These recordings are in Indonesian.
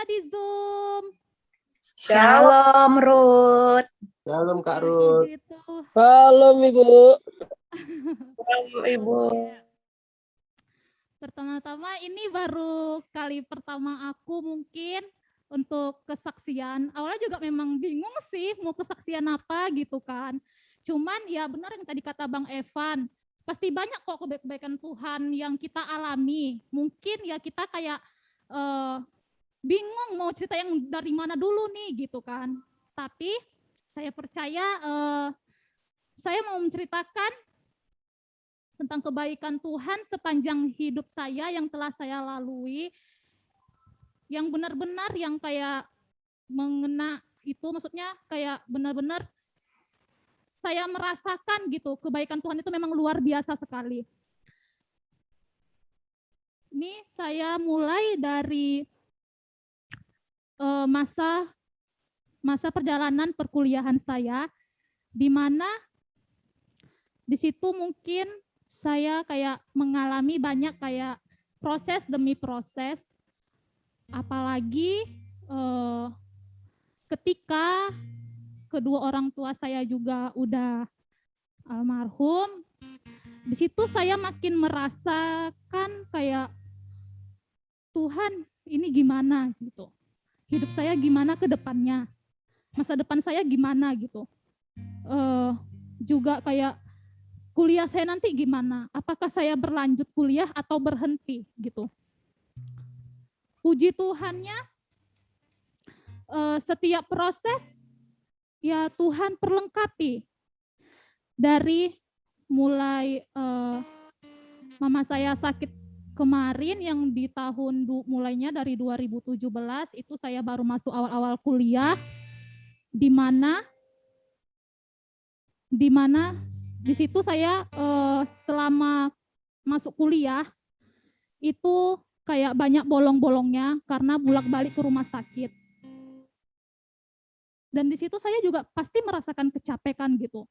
di Zoom. Shalom, Ruth. Shalom, Kak Ruth. Shalom, Ibu. Shalom, Ibu. Pertama-tama ini baru kali pertama aku mungkin untuk kesaksian. Awalnya juga memang bingung sih mau kesaksian apa gitu kan. Cuman ya benar yang tadi kata Bang Evan, pasti banyak kok kebaikan Tuhan yang kita alami. Mungkin ya kita kayak bingung mau cerita yang dari mana dulu nih gitu kan. Tapi saya percaya saya mau menceritakan tentang kebaikan Tuhan sepanjang hidup saya yang telah saya lalui, yang benar-benar yang kayak mengena itu, maksudnya kayak benar-benar saya merasakan gitu, kebaikan Tuhan itu memang luar biasa sekali. Ini saya mulai dari masa perjalanan perkuliahan saya, di mana di situ mungkin saya kayak mengalami banyak kayak proses demi proses, apalagi ketika kedua orang tua saya juga udah almarhum. Di situ saya makin merasakan kayak Tuhan ini gimana gitu, hidup saya gimana ke depannya, masa depan saya gimana gitu, juga kayak kuliah saya nanti gimana? Apakah saya berlanjut kuliah atau berhenti gitu? Puji Tuhannya, setiap proses ya Tuhan perlengkapi. Dari mulai mama saya sakit kemarin yang di tahun mulainya dari 2017 itu saya baru masuk awal-awal kuliah, di mana di situ saya selama masuk kuliah itu kayak banyak bolong-bolongnya karena bolak-balik ke rumah sakit. Dan di situ saya juga pasti merasakan kecapekan gitu.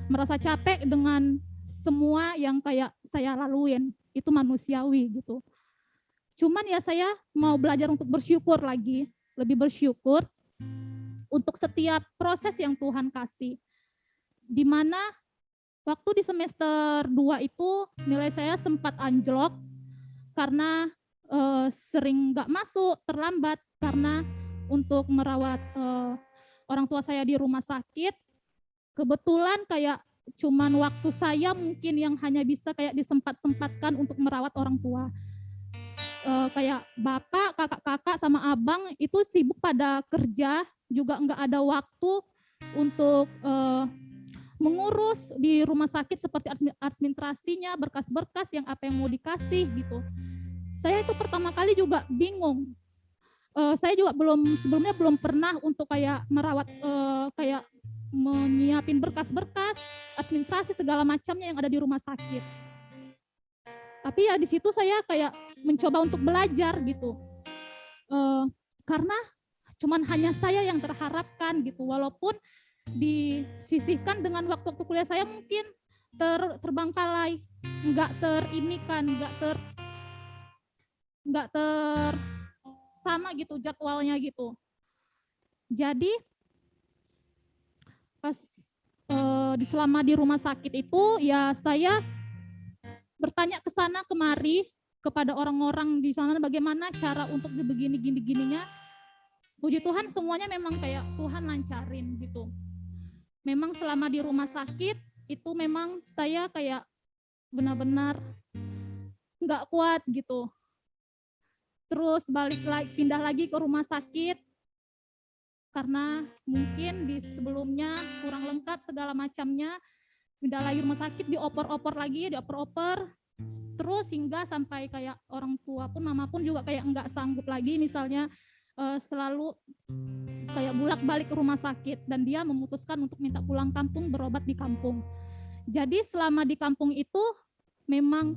Merasa capek dengan semua yang kayak saya laluin, itu manusiawi gitu. Cuman ya saya mau belajar untuk bersyukur lagi, lebih bersyukur untuk setiap proses yang Tuhan kasih. Di mana waktu di semester 2 itu nilai saya sempat anjlok karena sering nggak masuk, terlambat karena untuk merawat orang tua saya di rumah sakit. Kebetulan kayak cuman waktu saya mungkin yang hanya bisa kayak disempat-sempatkan untuk merawat orang tua. Kayak bapak, kakak-kakak sama abang itu sibuk pada kerja, juga nggak ada waktu untuk mengurus di rumah sakit seperti administrasinya, berkas-berkas yang apa yang mau dikasih gitu. Saya itu pertama kali juga bingung. Saya juga sebelumnya belum pernah untuk kayak merawat, kayak menyiapin berkas-berkas, administrasi segala macamnya yang ada di rumah sakit. Tapi ya di situ saya kayak mencoba untuk belajar gitu. Karena cuman hanya saya yang terharapkan gitu, walaupun disisihkan dengan waktu-waktu kuliah saya mungkin terbengkalai, nggak sama gitu jadwalnya gitu. Jadi pas selama di rumah sakit itu ya saya bertanya ke sana kemari kepada orang-orang di sana bagaimana cara untuk begini-gininya. Puji Tuhan semuanya memang kayak Tuhan lancarin gitu. Memang selama di rumah sakit itu memang saya kayak benar-benar nggak kuat gitu. Terus pindah lagi ke rumah sakit karena mungkin di sebelumnya kurang lengkap segala macamnya. Pindah lagi rumah sakit, dioper-oper lagi, terus hingga sampai kayak orang tua pun, mama pun juga kayak nggak sanggup lagi misalnya selalu kayak bolak-balik ke rumah sakit, dan dia memutuskan untuk minta pulang kampung, berobat di kampung. Jadi selama di kampung itu memang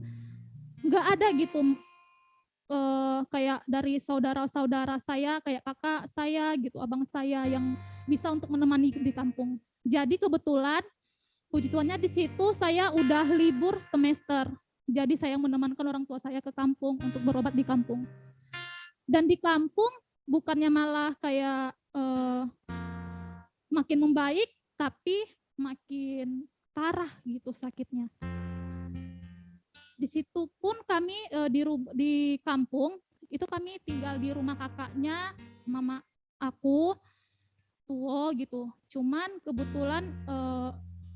nggak ada gitu kayak dari saudara-saudara saya, kayak kakak saya gitu, abang saya yang bisa untuk menemani di kampung. Jadi kebetulan puji Tuhannya di situ saya udah libur semester. Jadi saya menemankan orang tua saya ke kampung untuk berobat di kampung. Dan di kampung bukannya malah kayak makin membaik, tapi makin parah gitu sakitnya. Di situ pun kami di kampung itu kami tinggal di rumah kakaknya mama aku tua gitu. Cuman kebetulan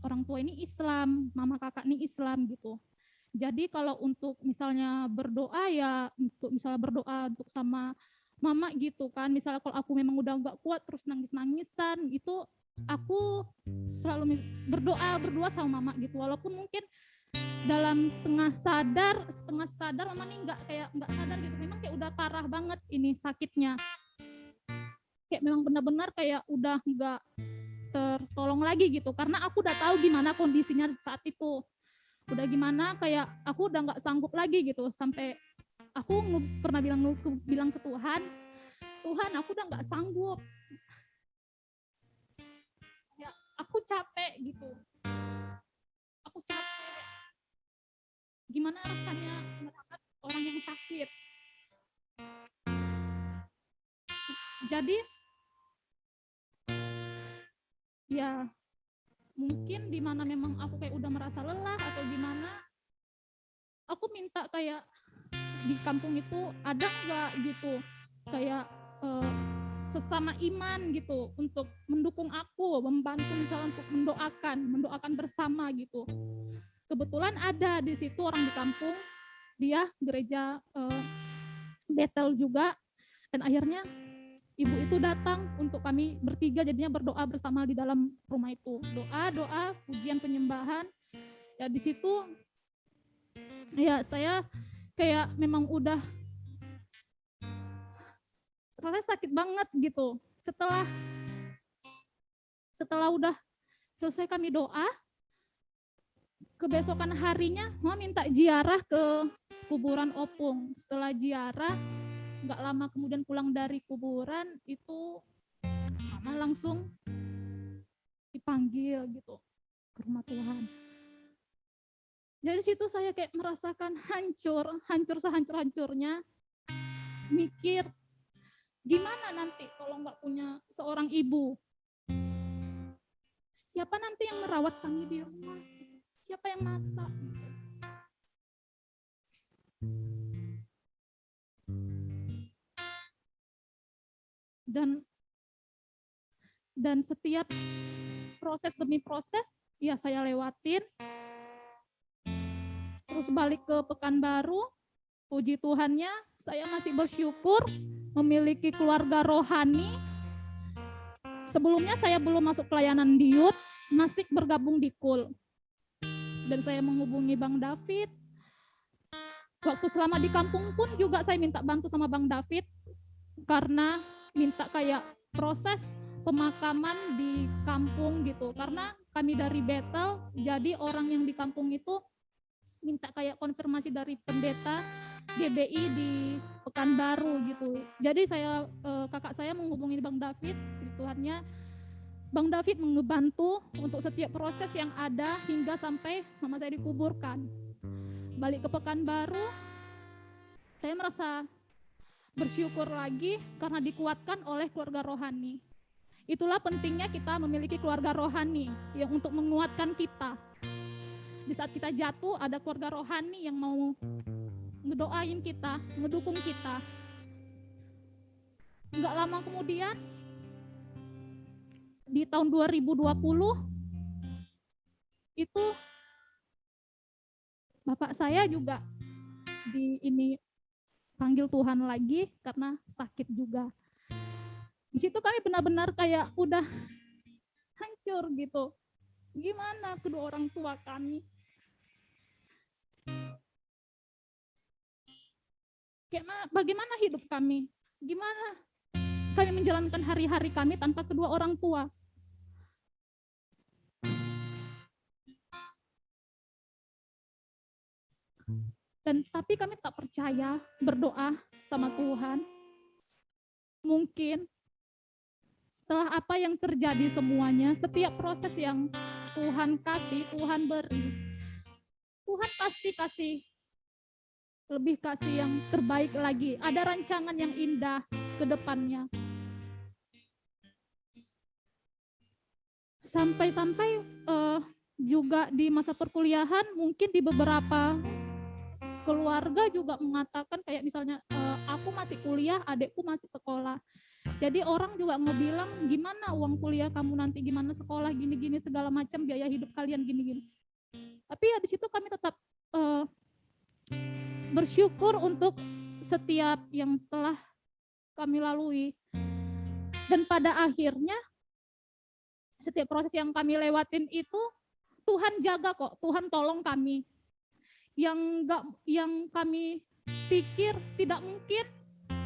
orang tua ini Islam, mama kakak ini Islam gitu. Jadi kalau untuk misalnya berdoa ya untuk misalnya berdoa untuk sama mama gitu kan. Misalnya kalau aku memang udah nggak kuat terus nangis-nangisan itu aku selalu berdua sama mama gitu. Walaupun mungkin dalam setengah sadar mama nih nggak sadar gitu. Memang kayak udah parah banget ini sakitnya. Kayak memang benar-benar kayak udah nggak tertolong lagi gitu. Karena aku udah tahu gimana kondisinya saat itu. Udah gimana kayak aku udah nggak sanggup lagi gitu. Sampai aku pernah bilang ke Tuhan, Tuhan aku udah nggak sanggup. Ya, aku capek gitu. Aku capek. Gimana rasanya merawat orang yang sakit. Jadi ya mungkin di mana memang aku kayak udah merasa lelah atau gimana, aku minta kayak di kampung itu ada nggak gitu kayak sesama iman gitu untuk mendukung aku, membantu misalnya untuk mendoakan bersama gitu. Kebetulan ada di situ orang di kampung, dia gereja Bethel juga, dan akhirnya ibu itu datang untuk kami bertiga jadinya berdoa bersama di dalam rumah itu. Doa, pujian penyembahan. Ya di situ ya saya kayak memang udah rasanya sakit banget gitu. Setelah udah selesai kami doa, kebesokan harinya mama minta ziarah ke kuburan opung. Setelah ziarah, nggak lama kemudian pulang dari kuburan itu mama langsung dipanggil gitu ke rumah Tuhan. Jadi situ saya kayak merasakan hancur sehancur-hancurnya, mikir gimana nanti kalau nggak punya seorang ibu. Siapa nanti yang merawat kami di rumah? Siapa yang masak? Dan setiap proses demi proses ya saya lewatin. Terus balik ke Pekanbaru, puji Tuhannya saya masih bersyukur memiliki keluarga rohani. Sebelumnya saya belum masuk pelayanan di youth, masih bergabung di KUL. Dan saya menghubungi Bang David. Waktu selama di kampung pun juga saya minta bantu sama Bang David karena minta kayak proses pemakaman di kampung gitu. Karena kami dari Bethel, jadi orang yang di kampung itu minta kayak konfirmasi dari pendeta GBI di Pekanbaru gitu. Jadi kakak saya menghubungi Bang David, Tuhannya Bang David membantu untuk setiap proses yang ada hingga sampai mama saya dikuburkan. Balik ke Pekanbaru, saya merasa bersyukur lagi karena dikuatkan oleh keluarga rohani. Itulah pentingnya kita memiliki keluarga rohani yang untuk menguatkan kita. Di saat kita jatuh, ada keluarga rohani yang mau ngedoain kita, ngedukung kita. Nggak lama kemudian, di tahun 2020, itu bapak saya juga panggil Tuhan lagi karena sakit juga. Di situ kami benar-benar kayak udah hancur gitu. Gimana kedua orang tua kami? Bagaimana hidup kami? Gimana kami menjalankan hari-hari kami tanpa kedua orang tua? Tapi kami tak percaya, berdoa sama Tuhan. Mungkin setelah apa yang terjadi semuanya, setiap proses yang Tuhan kasih, Tuhan beri, Tuhan pasti kasih lebih kasih yang terbaik lagi. Ada rancangan yang indah ke depannya. Sampai-sampai juga di masa perkuliahan mungkin di beberapa keluarga juga mengatakan kayak misalnya aku masih kuliah, adekku masih sekolah. Jadi orang juga ngebilang gimana uang kuliah kamu nanti, gimana sekolah gini-gini segala macam, biaya hidup kalian gini-gini. Tapi ya di situ kami tetap bersyukur untuk setiap yang telah kami lalui. Dan pada akhirnya setiap proses yang kami lewatin itu Tuhan jaga kok, Tuhan tolong kami. Yang kami pikir tidak mungkin,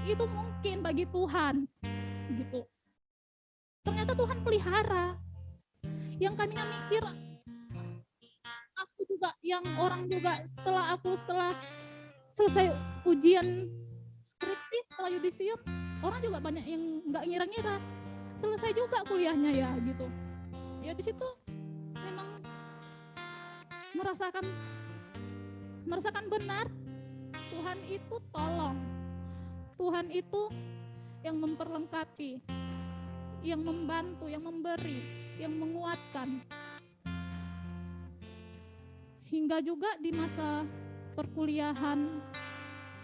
itu mungkin bagi Tuhan gitu. Ternyata Tuhan pelihara. Yang kami mikir, aku juga, yang orang juga setelah selesai ujian skripsi, setelah yudisium, orang juga banyak yang nggak ngira-ngira selesai juga kuliahnya ya gitu. Ya di situ memang merasakan benar Tuhan itu tolong. Tuhan itu yang memperlengkapi, yang membantu, yang memberi, yang menguatkan. Hingga juga di masa perkuliahan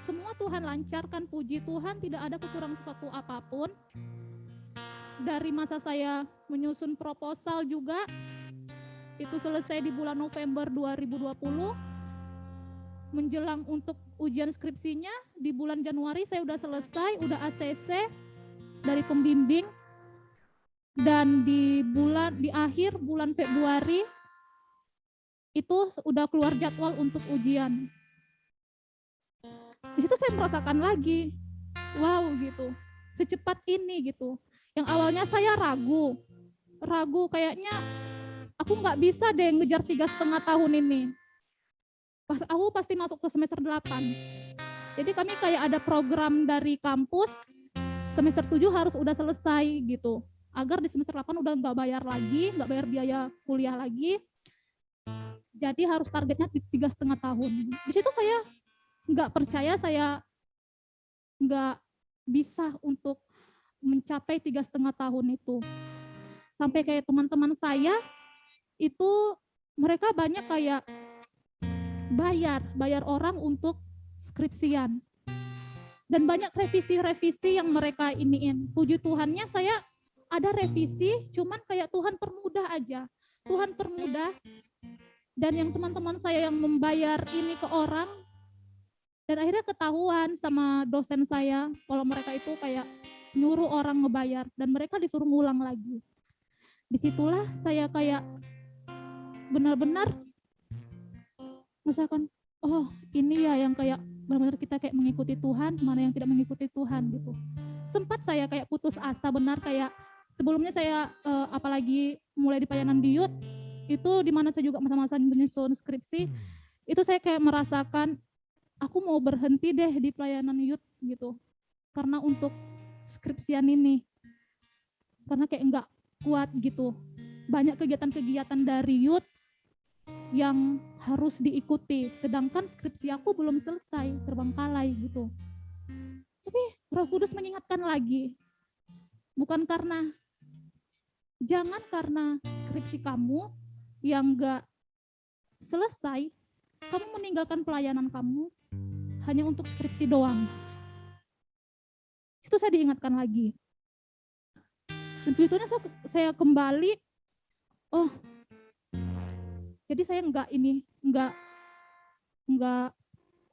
semua Tuhan lancarkan, puji Tuhan, tidak ada kekurangan sesuatu apapun. Dari masa saya menyusun proposal juga, itu selesai di bulan November 2020, menjelang untuk ujian skripsinya di bulan Januari saya udah selesai, udah ACC dari pembimbing, dan di akhir bulan Februari itu udah keluar jadwal untuk ujian. Di situ saya merasakan lagi, wow gitu, secepat ini gitu. Yang awalnya saya ragu kayaknya aku nggak bisa deh ngejar 3,5 tahun ini. Aku pasti masuk ke semester 8. Jadi kami kayak ada program dari kampus, semester 7 harus udah selesai gitu. Agar di semester 8 udah nggak bayar biaya kuliah lagi. Jadi harus targetnya 3,5 tahun. Di situ saya nggak percaya saya nggak bisa untuk mencapai 3,5 tahun itu. Sampai kayak teman-teman saya itu mereka banyak kayak bayar orang untuk skripsian. Dan banyak revisi-revisi yang mereka iniin. Puji Tuhannya saya ada revisi, cuman kayak Tuhan permudah aja. Tuhan permudah. Dan yang teman-teman saya yang membayar ini ke orang, dan akhirnya ketahuan sama dosen saya kalau mereka itu kayak nyuruh orang ngebayar dan mereka disuruh ngulang lagi. Disitulah saya kayak benar-benar merasakan, oh ini ya yang kayak benar-benar kita kayak mengikuti Tuhan, mana yang tidak mengikuti Tuhan gitu. Sempat saya kayak putus asa benar, kayak sebelumnya saya apalagi mulai di pelayanan di youth, itu dimana saya juga masa-masa menyusun skripsi, itu saya kayak merasakan aku mau berhenti deh di pelayanan youth gitu, karena untuk skripsian ini, karena kayak enggak kuat gitu. Banyak kegiatan-kegiatan dari youth yang harus diikuti, sedangkan skripsi aku belum selesai, terbengkalai gitu. Tapi Roh Kudus mengingatkan lagi, jangan karena skripsi kamu yang enggak selesai, kamu meninggalkan pelayanan kamu hanya untuk skripsi doang. Itu saya diingatkan lagi. Dan begitunya saya kembali, oh jadi saya enggak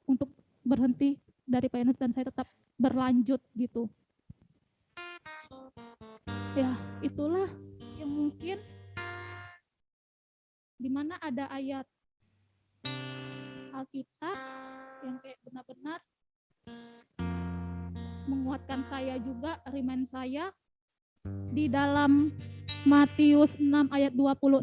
untuk berhenti dari pelayanan dan saya tetap berlanjut gitu. Ya itulah yang mungkin dimana ada ayat Alkitab yang kayak benar-benar menguatkan saya juga, remind saya di dalam Matius 6 ayat 26,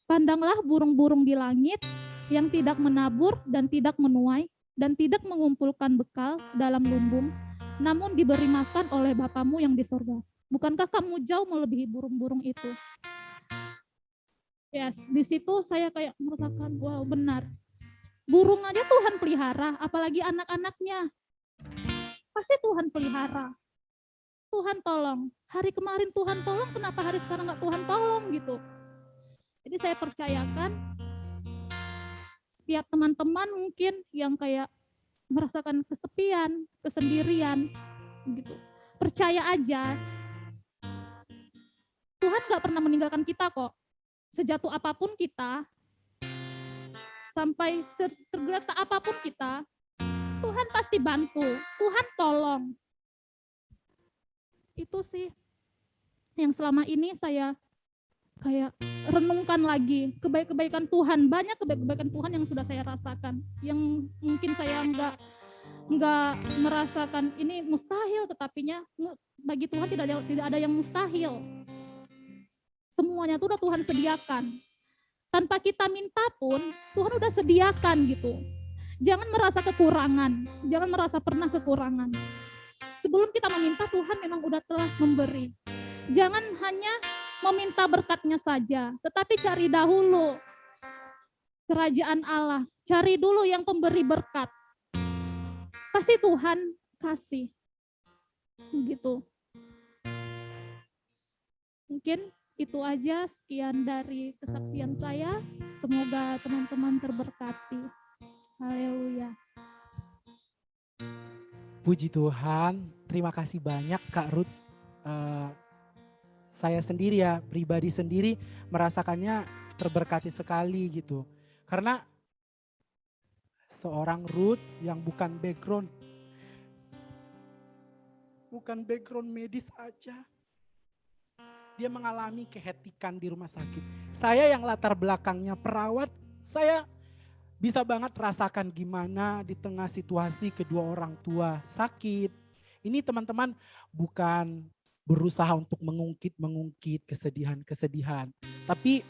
pandanglah burung-burung di langit yang tidak menabur dan tidak menuai dan tidak mengumpulkan bekal dalam lumbung, namun diberi makan oleh Bapamu yang di sorga. Bukankah kamu jauh melebihi burung-burung itu? Yes, di situ saya kayak merasakan, wow benar. Burung aja Tuhan pelihara, apalagi anak-anaknya. Pasti Tuhan pelihara. Tuhan tolong. Hari kemarin Tuhan tolong, kenapa hari sekarang nggak Tuhan tolong gitu. Jadi saya percayakan setiap teman-teman mungkin yang kayak merasakan kesepian, kesendirian gitu. Percaya aja, Tuhan nggak pernah meninggalkan kita kok. Sejatuh apapun kita, sampai tergeletak apapun kita, Tuhan pasti bantu, Tuhan tolong. Itu sih yang selama ini saya kayak renungkan lagi, kebaikan Tuhan, banyak kebaikan Tuhan yang sudah saya rasakan, yang mungkin saya nggak merasakan ini mustahil, tetapinya bagi Tuhan tidak ada yang mustahil. Semuanya itu udah Tuhan sediakan. Tanpa kita minta pun Tuhan udah sediakan gitu. Jangan merasa kekurangan, jangan merasa pernah kekurangan. Sebelum kita meminta, Tuhan memang udah telah memberi. Jangan hanya meminta berkatnya saja, tetapi cari dahulu kerajaan Allah. Cari dulu yang pemberi berkat. Pasti Tuhan kasih. Gitu. Mungkin itu aja, sekian dari kesaksian saya. Semoga teman-teman terberkati. Haleluya. Puji Tuhan, terima kasih banyak Kak Ruth. Saya sendiri ya, pribadi sendiri merasakannya terberkati sekali gitu. Karena seorang Ruth yang bukan background medis aja, dia mengalami kehetikan di rumah sakit. Saya yang latar belakangnya perawat, saya bisa banget rasakan gimana di tengah situasi kedua orang tua sakit. Ini teman-teman bukan berusaha untuk mengungkit kesedihan. Tapi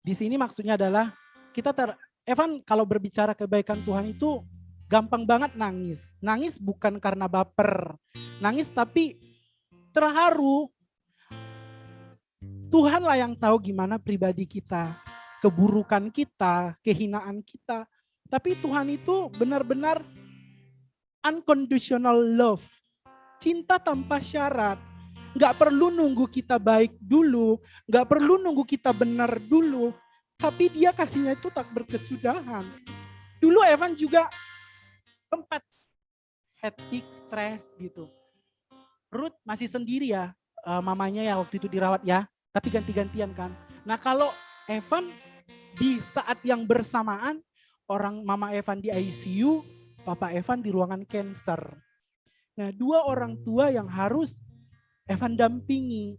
di sini maksudnya adalah Evan kalau berbicara kebaikan Tuhan itu gampang banget nangis. Nangis bukan karena baper. Nangis tapi terharu. Tuhanlah yang tahu gimana pribadi kita, keburukan kita, kehinaan kita. Tapi Tuhan itu benar-benar unconditional love. Cinta tanpa syarat. Gak perlu nunggu kita baik dulu. Gak perlu nunggu kita benar dulu. Tapi dia kasihnya itu tak berkesudahan. Dulu Evan juga sempat hectic, stres gitu. Ruth masih sendiri ya, mamanya ya waktu itu dirawat ya. Tapi ganti-gantian kan. Nah kalau Evan di saat yang bersamaan, mama Evan di ICU, papa Evan di ruangan cancer. Nah, dua orang tua yang harus Evan dampingi.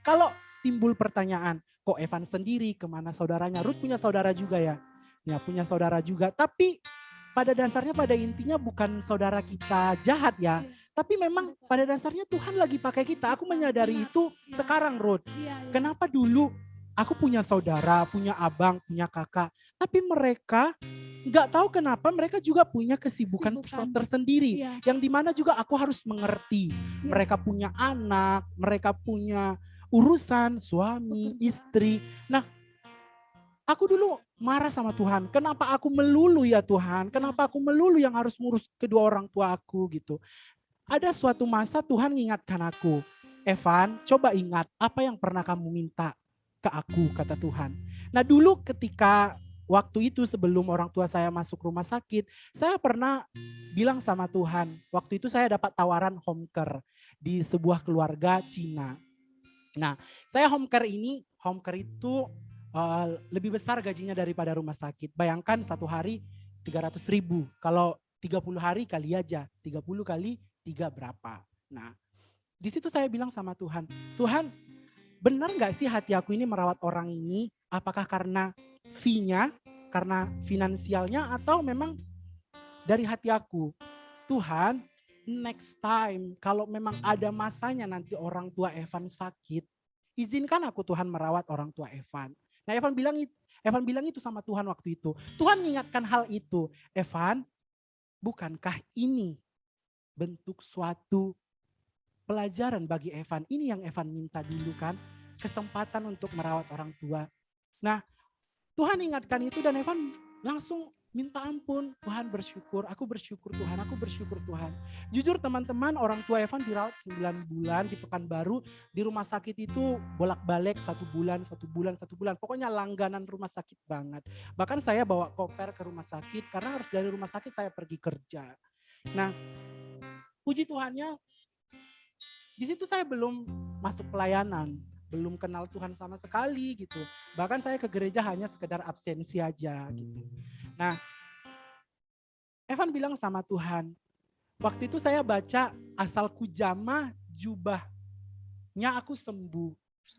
Kalau timbul pertanyaan, kok Evan sendiri, kemana saudaranya? Ruth punya saudara juga ya? Ya punya saudara juga, tapi pada dasarnya pada intinya bukan saudara kita jahat ya. Tapi memang pada dasarnya Tuhan lagi pakai kita. Aku menyadari itu sekarang Ruth. Kenapa dulu aku punya saudara, punya abang, punya kakak. Tapi mereka nggak tahu kenapa mereka juga punya kesibukan tersendiri. Yang dimana juga aku harus mengerti. Mereka punya anak, mereka punya urusan, suami, istri. Nah, aku dulu marah sama Tuhan. Kenapa aku melulu ya Tuhan? Kenapa aku melulu yang harus ngurus kedua orang tua aku gitu. Ada suatu masa Tuhan mengingatkan aku, Evan, coba ingat apa yang pernah kamu minta ke aku, kata Tuhan. Nah dulu ketika waktu itu sebelum orang tua saya masuk rumah sakit, saya pernah bilang sama Tuhan, waktu itu saya dapat tawaran home care di sebuah keluarga Cina. Nah saya home care itu lebih besar gajinya daripada rumah sakit. Bayangkan satu hari 300.000, kalau 30 hari kali aja, 30 kali 3 berapa. Nah, di situ saya bilang sama Tuhan, Tuhan, benar nggak sih hati aku ini merawat orang ini? Apakah karena fee-nya, karena finansialnya, atau memang dari hati aku? Tuhan, next time kalau memang ada masanya nanti orang tua Evan sakit, izinkan aku Tuhan merawat orang tua Evan. Nah, Evan bilang itu sama Tuhan waktu itu. Tuhan mengingatkan hal itu. Evan, bukankah ini bentuk suatu pelajaran bagi Evan? Ini yang Evan minta dulu kan, kesempatan untuk merawat orang tua. Nah, Tuhan ingatkan itu dan Evan langsung minta ampun. Tuhan bersyukur, aku bersyukur Tuhan, aku bersyukur Tuhan. Jujur teman-teman, orang tua Evan dirawat 9 bulan di Pekanbaru. Di rumah sakit itu bolak-balik 1 bulan, 1 bulan, 1 bulan. Pokoknya langganan rumah sakit banget. Bahkan saya bawa koper ke rumah sakit karena harus dari rumah sakit saya pergi kerja. Nah, puji Tuhannya, di situ saya belum masuk pelayanan, belum kenal Tuhan sama sekali gitu. Bahkan saya ke gereja hanya sekedar absensi aja gitu. Nah, Evan bilang sama Tuhan, waktu itu saya baca asal ku jamah jubahnya aku sembuh.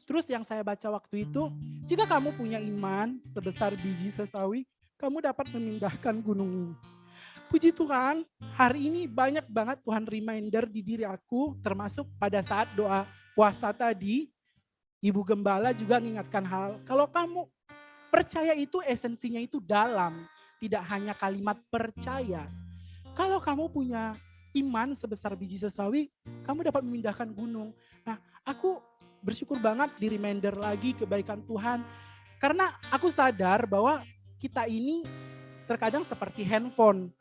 Terus yang saya baca waktu itu, jika kamu punya iman sebesar biji sesawi, kamu dapat memindahkan gunung ini. Puji Tuhan, hari ini banyak banget Tuhan reminder di diri aku, termasuk pada saat doa puasa tadi, Ibu Gembala juga mengingatkan hal, kalau kamu percaya itu esensinya itu dalam, tidak hanya kalimat percaya. Kalau kamu punya iman sebesar biji sesawi, kamu dapat memindahkan gunung. Nah, aku bersyukur banget di reminder lagi kebaikan Tuhan. Karena aku sadar bahwa kita ini terkadang seperti handphone.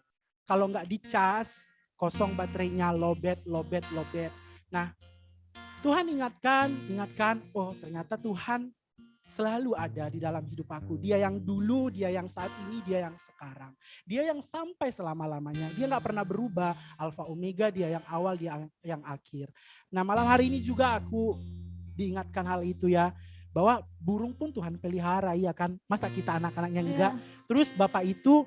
Kalau nggak dicas, kosong baterainya, lowbat. Nah, Tuhan ingatkan, oh ternyata Tuhan selalu ada di dalam hidup aku. Dia yang dulu, dia yang saat ini, dia yang sekarang. Dia yang sampai selama-lamanya. Dia gak pernah berubah. Alfa Omega, dia yang awal, dia yang akhir. Nah, malam hari ini juga aku diingatkan hal itu ya. Bahwa burung pun Tuhan pelihara, ya kan. Masa kita anak-anaknya enggak. Terus Bapak itu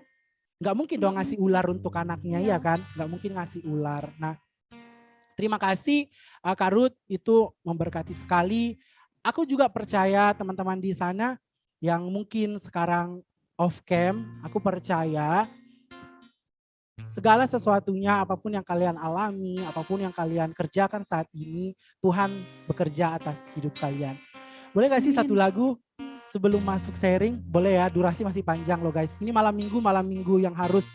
gak mungkin dong ngasih ular untuk anaknya, ya kan. Gak mungkin ngasih ular. Nah, terima kasih Kak Ruth, itu memberkati sekali. Aku juga percaya teman-teman di sana yang mungkin sekarang off cam, aku percaya segala sesuatunya, apapun yang kalian alami, apapun yang kalian kerjakan saat ini, Tuhan bekerja atas hidup kalian. Boleh gak sih satu lagu sebelum masuk sharing? Boleh ya, durasi masih panjang loh guys. Ini malam minggu yang harus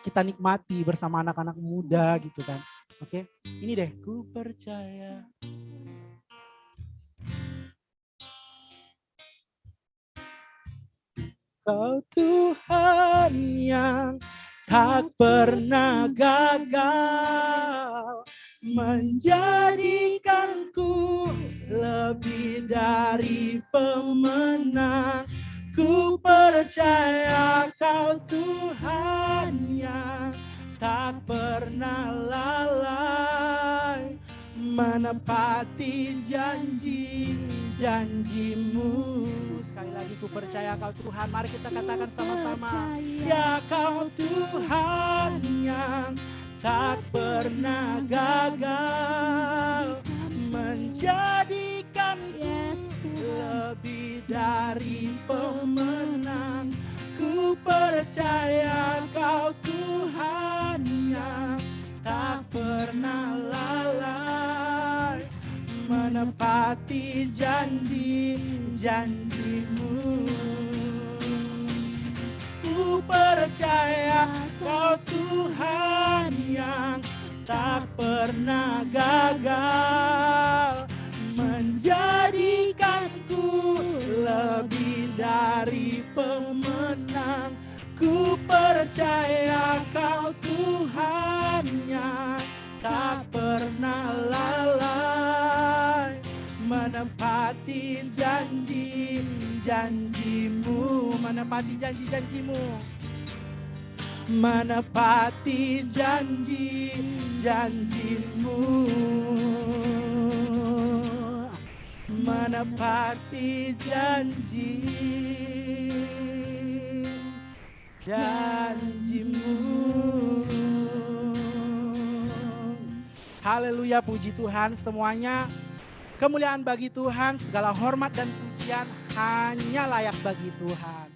kita nikmati bersama anak-anak muda gitu kan. Oke, ini deh, ku percaya. Kau Tuhan yang tak pernah gagal, menjadikanku lebih dari pemenang. Ku percaya Kau Tuhan yang tak pernah lalai, menepati janji-janjimu. Sekali lagi ku percaya Kau Tuhan. Mari kita katakan sama-sama. Ya Kau Tuhan yang tak pernah gagal, menjadikanku lebih dari pemenang. Ku percaya Kau Tuhan yang tak pernah lalai, menepati janji-janjimu. Ku percaya Kau Tuhan yang tak pernah gagal, menjadikanku lebih dari pemenang. Ku percaya Kau Tuhan yang tak pernah lalai, menepati janji-janjimu, menepati janji-janjimu, menepati janji-janjimu, menepati janjimu. Haleluya, puji Tuhan semuanya. Kemuliaan bagi Tuhan, segala hormat dan pujian hanya layak bagi Tuhan.